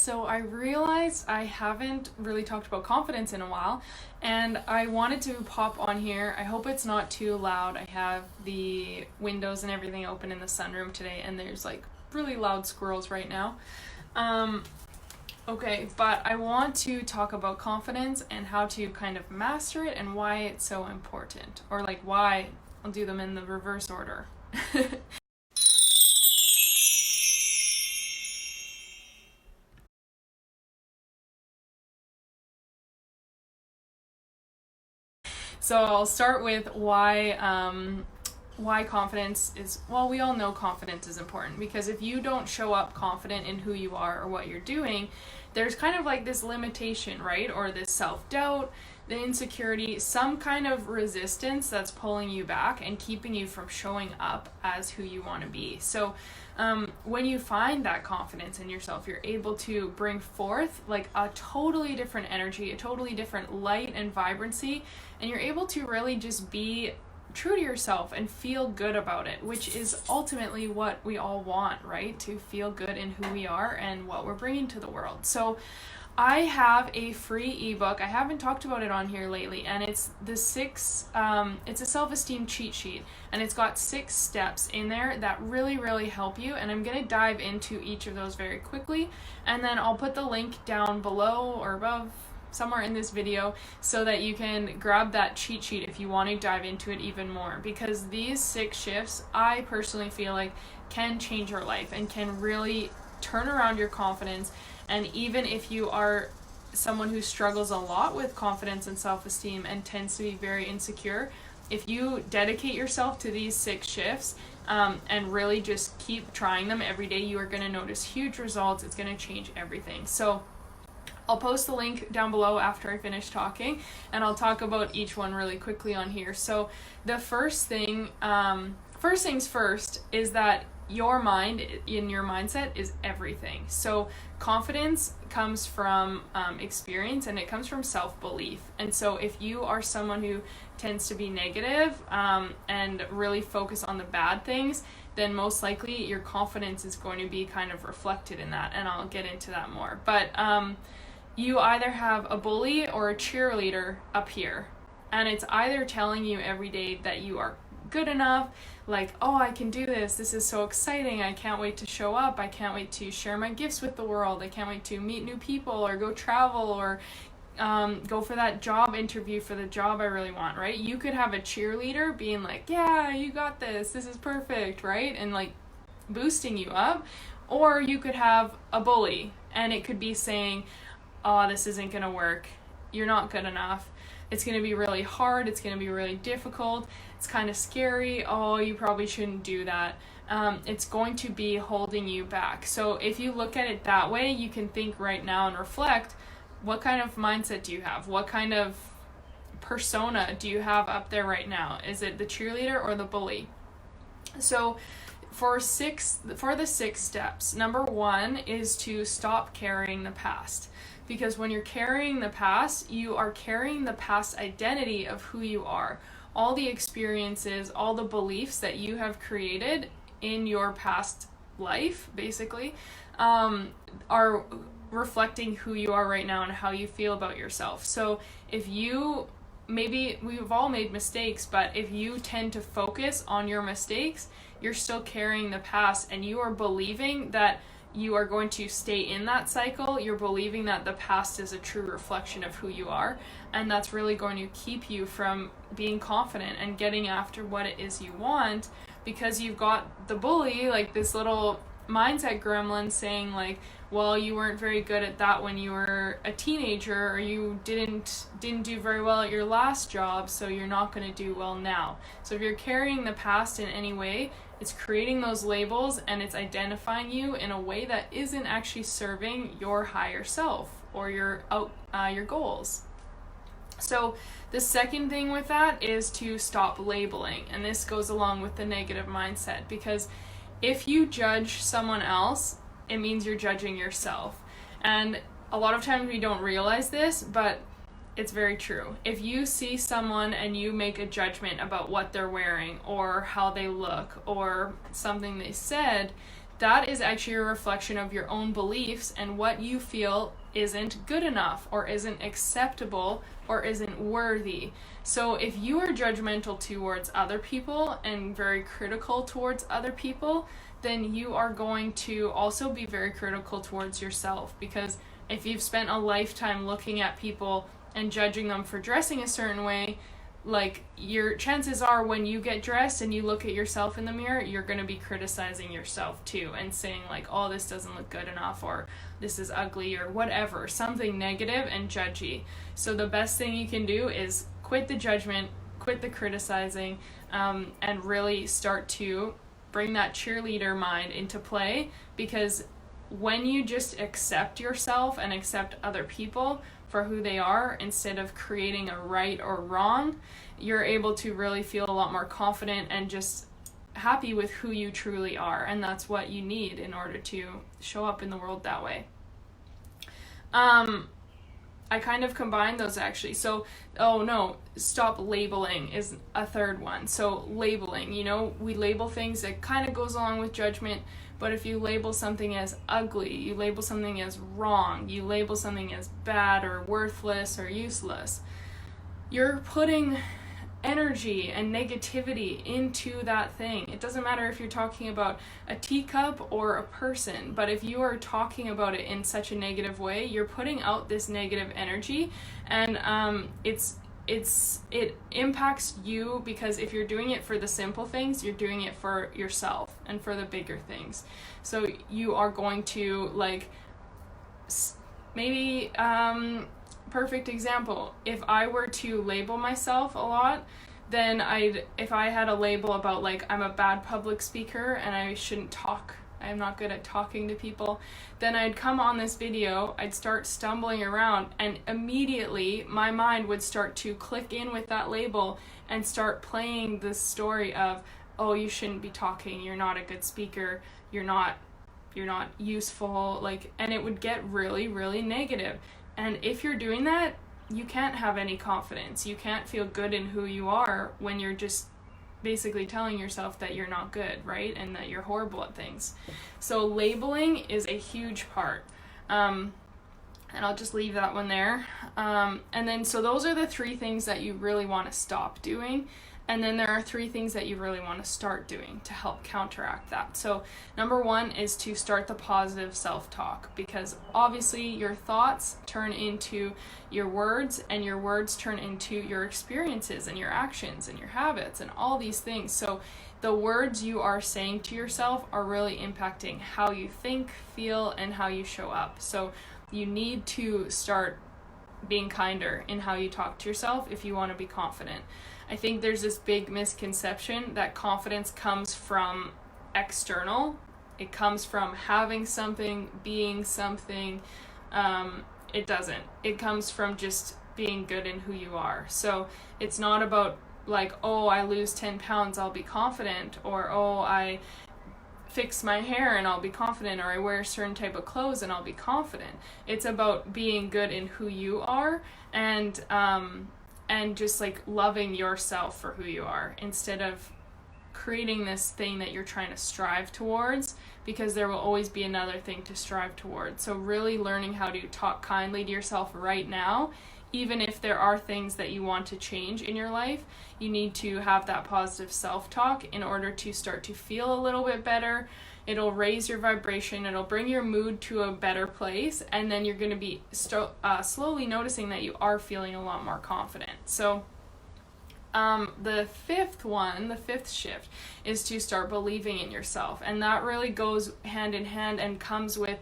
So I realized I haven't really talked about confidence in a while, and I wanted to pop on here. I hope it's not too loud. I have the windows and everything open in the sunroom today, and there's like really loud squirrels right now. Okay, but I want to talk about confidence and how to kind of master it and why it's so important, or like why. I'll do them in the reverse order. So I'll start with why confidence is, well, we all know confidence is important, because if you don't show up confident in who you are or what you're doing, there's kind of like this limitation, right? Or this self-doubt, the insecurity, some kind of resistance that's pulling you back and keeping you from showing up as who you want to be. So when you find that confidence in yourself, you're able to bring forth like a totally different energy, a totally different light and vibrancy, and you're able to really just be true to yourself and feel good about it, which is ultimately what we all want, right? To feel good in who we are and what we're bringing to the world. So I have a free ebook. I haven't talked about it on here lately, and it's it's a self-esteem cheat sheet, and it's got 6 steps in there that really help you, and I'm going to dive into each of those very quickly, and then I'll put the link down below or above somewhere in this video so that you can grab that cheat sheet if you want to dive into it even more, because these 6 shifts I personally feel like can change your life and can really turn around your confidence. And even if you are someone who struggles a lot with confidence and self-esteem and tends to be very insecure, if you dedicate yourself to these 6 shifts and really just keep trying them every day, you are going to notice huge results. It's going to change everything. So I'll post the link down below after I finish talking, and I'll talk about each one really quickly on here. So the first things first, is that your mind in your mindset is everything. So confidence comes from experience, and it comes from self-belief. And so if you are someone who tends to be negative and really focus on the bad things, then most likely your confidence is going to be kind of reflected in that, and I'll get into that more. But you either have a bully or a cheerleader up here, and it's either telling you every day that you are good enough, like, oh, I can do this, this is so exciting, I can't wait to show up, I can't wait to share my gifts with the world, I can't wait to meet new people or go travel or go for that job interview for the job I really want, right? You could have a cheerleader being like, yeah, you got this is perfect, right? And like boosting you up. Or you could have a bully, and it could be saying, oh, this isn't gonna work, you're not good enough, it's gonna be really hard, it's gonna be really difficult, it's kind of scary, oh, you probably shouldn't do that. It's going to be holding you back. So if you look at it that way, you can think right now and reflect, what kind of mindset do you have? What kind of persona do you have up there right now? Is it the cheerleader or the bully? So for the 6 steps, number 1 is to stop carrying the past. Because when you're carrying the past, you are carrying the past identity of who you are. All the experiences, all the beliefs that you have created in your past life, basically, are reflecting who you are right now and how you feel about yourself. So if you, maybe we've all made mistakes, but if you tend to focus on your mistakes, you're still carrying the past, and you are believing that you are going to stay in that cycle. You're believing that the past is a true reflection of who you are, and that's really going to keep you from being confident and getting after what it is you want, because you've got the bully, like this little mindset gremlin saying like, well, you weren't very good at that when you were a teenager, or you didn't do very well at your last job, so you're not going to do well now. So if you're carrying the past in any way, it's creating those labels, and it's identifying you in a way that isn't actually serving your higher self or your goals. So the second thing with that is to stop labeling, and this goes along with the negative mindset, because if you judge someone else, it means you're judging yourself. And a lot of times we don't realize this, but it's very true. If you see someone and you make a judgment about what they're wearing or how they look or something they said, that is actually a reflection of your own beliefs and what you feel isn't good enough or isn't acceptable or isn't worthy. So if you are judgmental towards other people and very critical towards other people, then you are going to also be very critical towards yourself, because if you've spent a lifetime looking at people and judging them for dressing a certain way, like, your chances are when you get dressed and you look at yourself in the mirror, you're going to be criticizing yourself too and saying like, oh, this doesn't look good enough, or this is ugly, or whatever, something negative and judgy. So the best thing you can do is quit the judgment, quit the criticizing, and really start to bring that cheerleader mind into play, because when you just accept yourself and accept other people for who they are instead of creating a right or wrong, you're able to really feel a lot more confident and just happy with who you truly are. And that's what you need in order to show up in the world that way. I kind of combined those actually. So, stop labeling is a third one. So labeling, we label things, that kind of goes along with judgment. But if you label something as ugly, you label something as wrong, you label something as bad or worthless or useless, you're putting energy and negativity into that thing. It doesn't matter if you're talking about a teacup or a person, but if you are talking about it in such a negative way, you're putting out this negative energy, and it impacts you, because if you're doing it for the simple things, you're doing it for yourself and for the bigger things. So you are going to, like, maybe perfect example, if I were to label myself a lot, then if I had a label about like, I'm a bad public speaker and I shouldn't talk, I'm not good at talking to people, then I'd come on this video, I'd start stumbling around, and immediately my mind would start to click in with that label and start playing this story of, oh, you shouldn't be talking, you're not a good speaker, you're not useful, like, and it would get really, really negative. And if you're doing that, you can't have any confidence. You can't feel good in who you are when you're just basically telling yourself that you're not good, right? And that you're horrible at things. So labeling is a huge part. And I'll just leave that one there. And then, so those are the 3 things that you really want to stop doing. And then there are 3 things that you really want to start doing to help counteract that. So number 1 is to start the positive self-talk, because obviously your thoughts turn into your words, and your words turn into your experiences and your actions and your habits and all these things. So the words you are saying to yourself are really impacting how you think, feel, and how you show up. So you need to start being kinder in how you talk to yourself if you want to be confident. I think there's this big misconception that confidence comes from external. It comes from having something, being something. It doesn't. It comes from just being good in who you are. So it's not about like, oh, I lose 10 pounds, I'll be confident, or oh, I fix my hair and I'll be confident, or I wear a certain type of clothes and I'll be confident. It's about being good in who you are, and just like loving yourself for who you are, instead of creating this thing that you're trying to strive towards, because there will always be another thing to strive towards. So really learning how to talk kindly to yourself right now, even if there are things that you want to change in your life, you need to have that positive self-talk in order to start to feel a little bit better. It'll raise your vibration, it'll bring your mood to a better place, and then you're going to be slowly noticing that you are feeling a lot more confident. So the 5th shift is to start believing in yourself, and that really goes hand in hand and comes with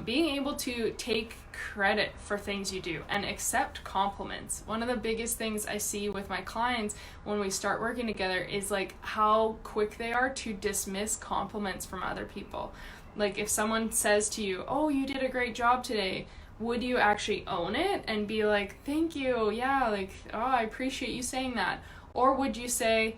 being able to take credit for things you do and accept compliments. One of the biggest things I see with my clients when we start working together is like how quick they are to dismiss compliments from other people. Like if someone says to you, oh, you did a great job today, would you actually own it and be like, thank you, yeah, like, oh, I appreciate you saying that? Or would you say,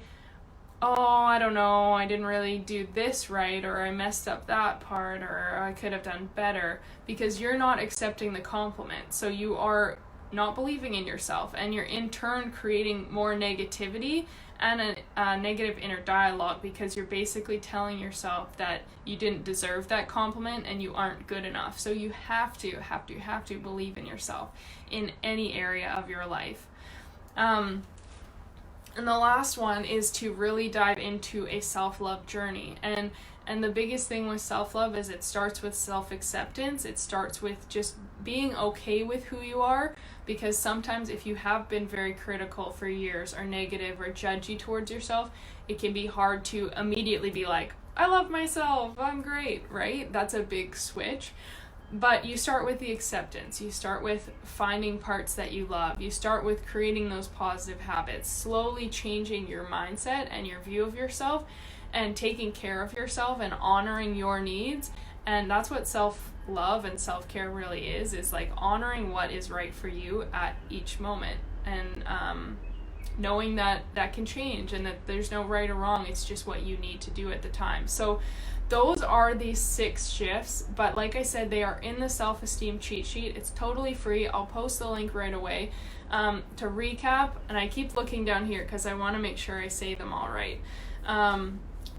oh, I don't know, I didn't really do this right, or I messed up that part, or I could have done better, because you're not accepting the compliment. So you are not believing in yourself, and you're in turn creating more negativity and a negative inner dialogue, because you're basically telling yourself that you didn't deserve that compliment and you aren't good enough. So you have to believe in yourself in any area of your life. And the last one is to really dive into a self-love journey. And the biggest thing with self-love is it starts with self-acceptance. It starts with just being okay with who you are, because sometimes if you have been very critical for years or negative or judgy towards yourself, it can be hard to immediately be like, I love myself, I'm great, right? That's a big switch. But you start with the acceptance. You start with finding parts that you love. You start with creating those positive habits, slowly changing your mindset and your view of yourself, and taking care of yourself and honoring your needs. And that's what self-love and self-care really is like honoring what is right for you at each moment, and knowing that that can change and that there's no right or wrong. It's just what you need to do at the time. So those are the 6 shifts, but like I said, they are in the self-esteem cheat sheet. It's totally free. I'll post the link right away. To recap, and I keep looking down here because I want to make sure I say them all right.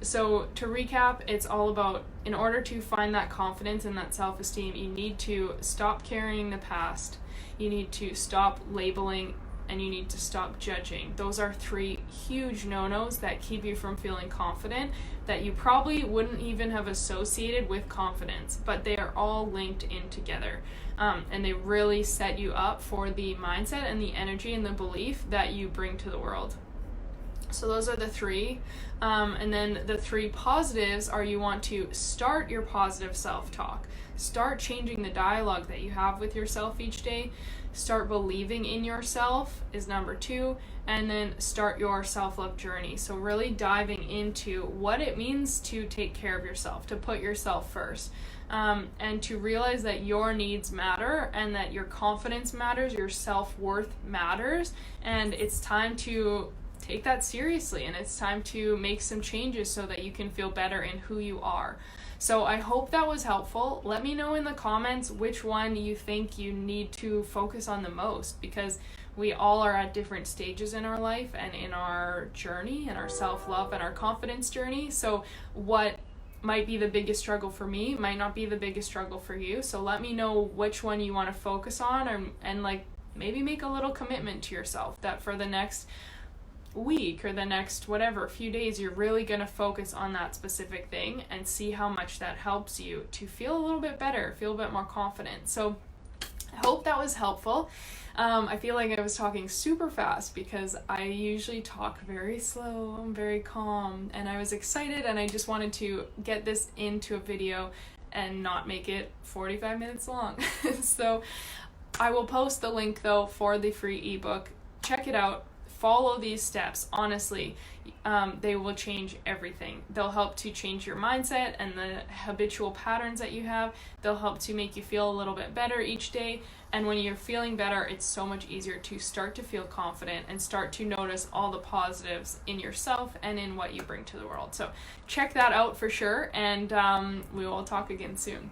So to recap, it's all about, in order to find that confidence and that self-esteem, you need to stop carrying the past, you need to stop labeling, and you need to stop judging. Those are 3 huge no-nos that keep you from feeling confident, that you probably wouldn't even have associated with confidence, but they are all linked in together. And they really set you up for the mindset and the energy and the belief that you bring to the world. So those are the 3. And then the 3 positives are, you want to start your positive self-talk. Start changing the dialogue that you have with yourself each day. Start believing in yourself is number 2. And then start your self-love journey. So really diving into what it means to take care of yourself, to put yourself first. And to realize that your needs matter and that your confidence matters, your self-worth matters. And it's time to take that seriously, and it's time to make some changes so that you can feel better in who you are. So I hope that was helpful. Let me know in the comments which one you think you need to focus on the most, because we all are at different stages in our life and in our journey and our self-love and our confidence journey. So what might be the biggest struggle for me might not be the biggest struggle for you. So let me know which one you want to focus on, and like maybe make a little commitment to yourself that for the next week or the next whatever few days, you're really going to focus on that specific thing and see how much that helps you to feel a little bit better, feel a bit more confident. So I hope that was helpful. I feel like I was talking super fast because I usually talk very slow, I'm very calm, and I was excited and I just wanted to get this into a video and not make it 45 minutes long. So I will post the link though for the free ebook. Check it out. Follow these steps. Honestly, they will change everything. They'll help to change your mindset and the habitual patterns that you have. They'll help to make you feel a little bit better each day. And when you're feeling better, it's so much easier to start to feel confident and start to notice all the positives in yourself and in what you bring to the world. So check that out for sure, and we will talk again soon.